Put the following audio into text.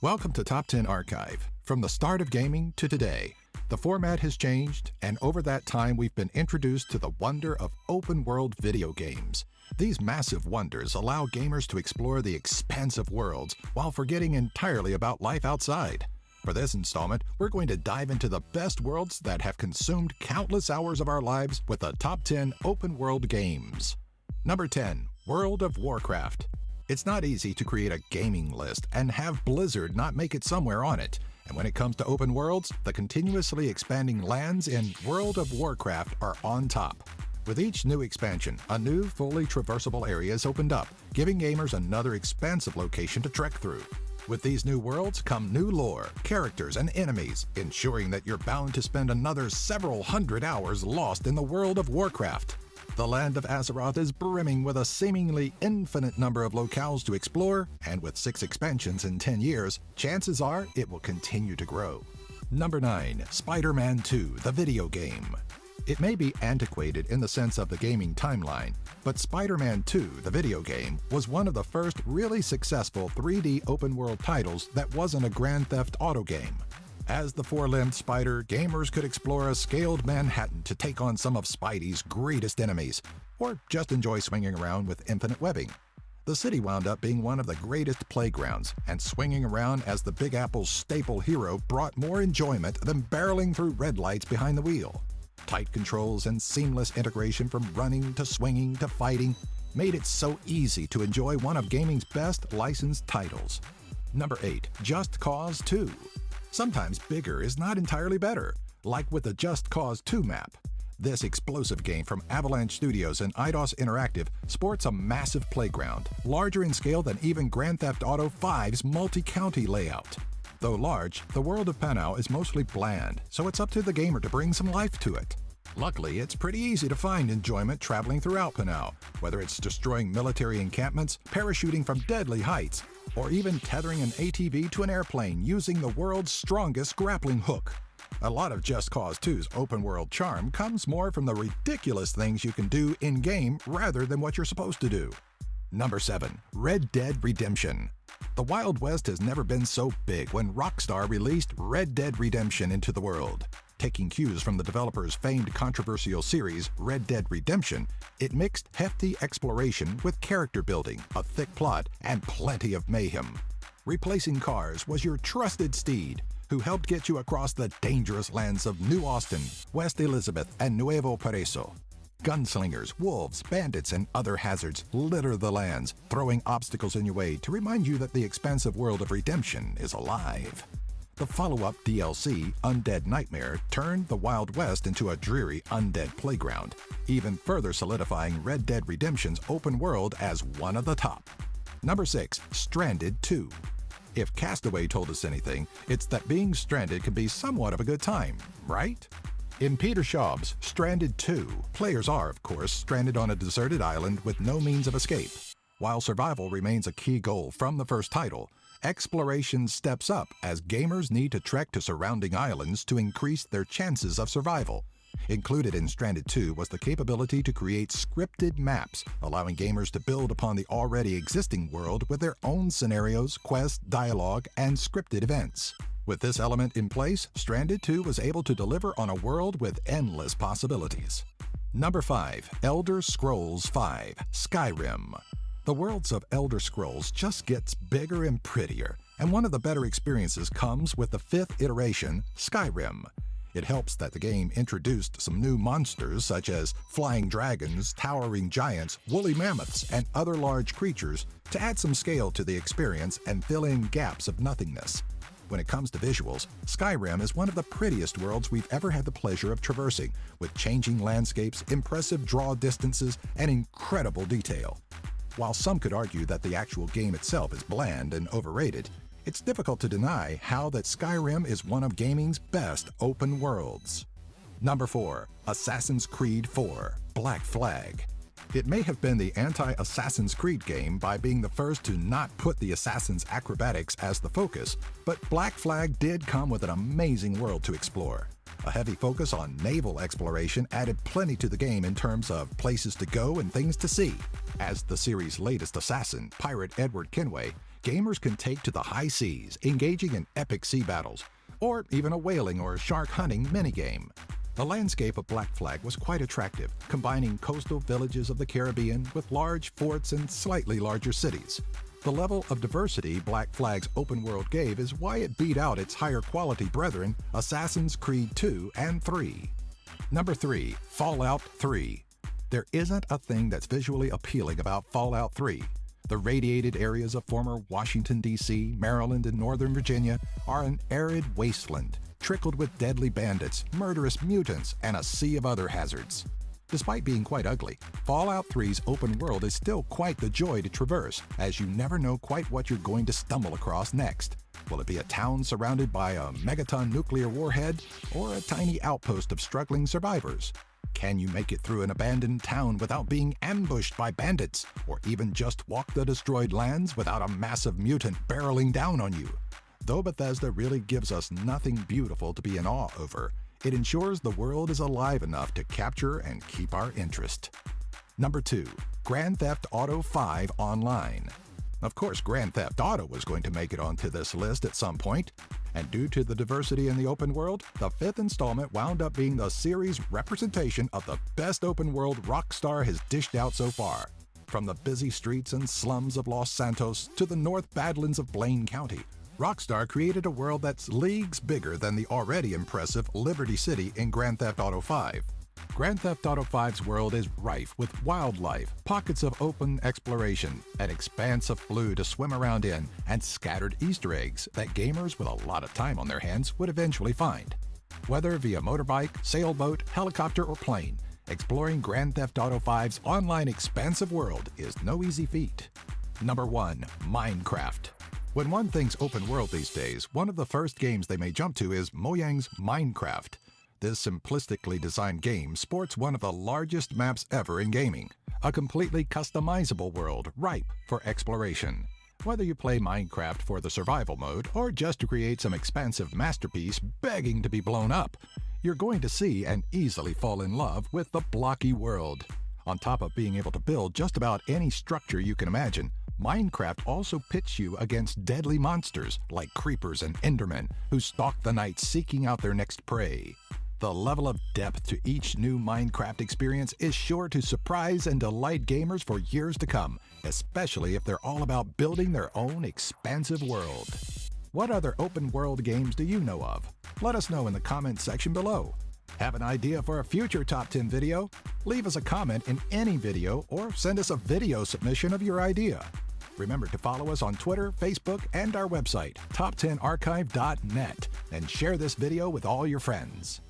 Welcome to Top 10 Archive. From the start of gaming to today, the format has changed, and over that time we've been introduced to the wonder of open-world video games. These massive wonders allow gamers to explore the expansive worlds while forgetting entirely about life outside. For this installment, we're going to dive into the best worlds that have consumed countless hours of our lives with the top 10 open-world games. Number 10, World of Warcraft. It's not easy to create a gaming list and have Blizzard not make it somewhere on it. And when it comes to open worlds, the continuously expanding lands in World of Warcraft are on top. With each new expansion, a new fully traversable area is opened up, giving gamers another expansive location to trek through. With these new worlds come new lore, characters, and enemies, ensuring that you're bound to spend another several hundred hours lost in the World of Warcraft. The land of Azeroth is brimming with a seemingly infinite number of locales to explore, and with 6 expansions in 10 years, chances are it will continue to grow. Number 9, SpiderMan 2, the video game. It may be antiquated in the sense of the gaming timeline, but SpiderMan 2, the video game, was one of the first really successful 3D open-world titles that wasn't a Grand Theft Auto game. As the four-limbed spider, gamers could explore a scaled Manhattan to take on some of Spidey's greatest enemies, or just enjoy swinging around with infinite webbing. The city wound up being one of the greatest playgrounds, and swinging around as the Big Apple's staple hero brought more enjoyment than barreling through red lights behind the wheel. Tight controls and seamless integration from running to swinging to fighting made it so easy to enjoy one of gaming's best licensed titles. Number 8, Just Cause 2. Sometimes bigger is not entirely better, like with the Just Cause 2 map. This explosive game from Avalanche Studios and Eidos Interactive sports a massive playground, larger in scale than even Grand Theft Auto V's multi-county layout. Though large, the world of Panau is mostly bland, so it's up to the gamer to bring some life to it. Luckily, it's pretty easy to find enjoyment traveling throughout Panau, whether it's destroying military encampments, parachuting from deadly heights, or even tethering an ATV to an airplane using the world's strongest grappling hook. A lot of Just Cause 2's open-world charm comes more from the ridiculous things you can do in-game rather than what you're supposed to do. Number 7, Red Dead Redemption. The Wild West has never been so big when Rockstar released Red Dead Redemption into the world. Taking cues from the developer's famed controversial series, Red Dead Redemption, it mixed hefty exploration with character building, a thick plot, and plenty of mayhem. Replacing cars was your trusted steed, who helped get you across the dangerous lands of New Austin, West Elizabeth, and Nuevo Paraiso. Gunslingers, wolves, bandits, and other hazards litter the lands, throwing obstacles in your way to remind you that the expansive world of redemption is alive. The follow-up DLC, Undead Nightmare, turned the Wild West into a dreary undead playground, even further solidifying Red Dead Redemption's open world as one of the top. Number 6, Stranded 2. If Castaway told us anything, it's that being stranded can be somewhat of a good time, right? In Peter Schaub's Stranded 2, players are, of course, stranded on a deserted island with no means of escape. While survival remains a key goal from the first title, exploration steps up as gamers need to trek to surrounding islands to increase their chances of survival. Included in Stranded 2 was the capability to create scripted maps, allowing gamers to build upon the already existing world with their own scenarios, quests, dialogue, and scripted events. With this element in place, Stranded 2 was able to deliver on a world with endless possibilities. Number 5, Elder Scrolls V, Skyrim. The worlds of Elder Scrolls just gets bigger and prettier, and one of the better experiences comes with the 5th iteration, Skyrim. It helps that the game introduced some new monsters such as flying dragons, towering giants, woolly mammoths, and other large creatures to add some scale to the experience and fill in gaps of nothingness. When it comes to visuals, Skyrim is one of the prettiest worlds we've ever had the pleasure of traversing, with changing landscapes, impressive draw distances, and incredible detail. While some could argue that the actual game itself is bland and overrated, it's difficult to deny how that Skyrim is one of gaming's best open worlds. Number 4, Assassin's Creed 4, Black Flag. It may have been the anti-Assassin's Creed game by being the first to not put the assassin's acrobatics as the focus, but Black Flag did come with an amazing world to explore. A heavy focus on naval exploration added plenty to the game in terms of places to go and things to see. As the series' latest assassin, Pirate Edward Kenway, gamers can take to the high seas, engaging in epic sea battles, or even a whaling or shark hunting minigame. The landscape of Black Flag was quite attractive, combining coastal villages of the Caribbean with large forts and slightly larger cities. The level of diversity Black Flag's open world gave is why it beat out its higher quality brethren, Assassin's Creed 2 and 3. Number 3. Fallout 3. There isn't a thing that's visually appealing about Fallout 3. The radiated areas of former Washington, D.C., Maryland, and Northern Virginia are an arid wasteland, trickled with deadly bandits, murderous mutants, and a sea of other hazards. Despite being quite ugly, Fallout 3's open world is still quite the joy to traverse, as you never know quite what you're going to stumble across next. Will it be a town surrounded by a megaton nuclear warhead, or a tiny outpost of struggling survivors? Can you make it through an abandoned town without being ambushed by bandits, or even just walk the destroyed lands without a massive mutant barreling down on you? Though Bethesda really gives us nothing beautiful to be in awe over, it ensures the world is alive enough to capture and keep our interest. Number 2. Grand Theft Auto 5 Online. Of course, Grand Theft Auto was going to make it onto this list at some point, and due to the diversity in the open world, the 5th installment wound up being the series' representation of the best open world Rockstar has dished out so far. From the busy streets and slums of Los Santos to the North Badlands of Blaine County, Rockstar created a world that's leagues bigger than the already impressive Liberty City in Grand Theft Auto 5. Grand Theft Auto 5's world is rife with wildlife, pockets of open exploration, an expanse of blue to swim around in, and scattered Easter eggs that gamers with a lot of time on their hands would eventually find. Whether via motorbike, sailboat, helicopter, or plane, exploring Grand Theft Auto 5's online expansive world is no easy feat. Number 1. Minecraft. When one thinks open world these days, one of the first games they may jump to is Mojang's Minecraft. This simplistically designed game sports one of the largest maps ever in gaming, a completely customizable world ripe for exploration. Whether you play Minecraft for the survival mode or just to create some expansive masterpiece begging to be blown up, you're going to see and easily fall in love with the blocky world. On top of being able to build just about any structure you can imagine, Minecraft also pits you against deadly monsters like creepers and endermen who stalk the night seeking out their next prey. The level of depth to each new Minecraft experience is sure to surprise and delight gamers for years to come, especially if they're all about building their own expansive world. What other open world games do you know of? Let us know in the comments section below. Have an idea for a future Top 10 video? Leave us a comment in any video or send us a video submission of your idea. Remember to follow us on Twitter, Facebook, and our website, top10archive.net, and share this video with all your friends.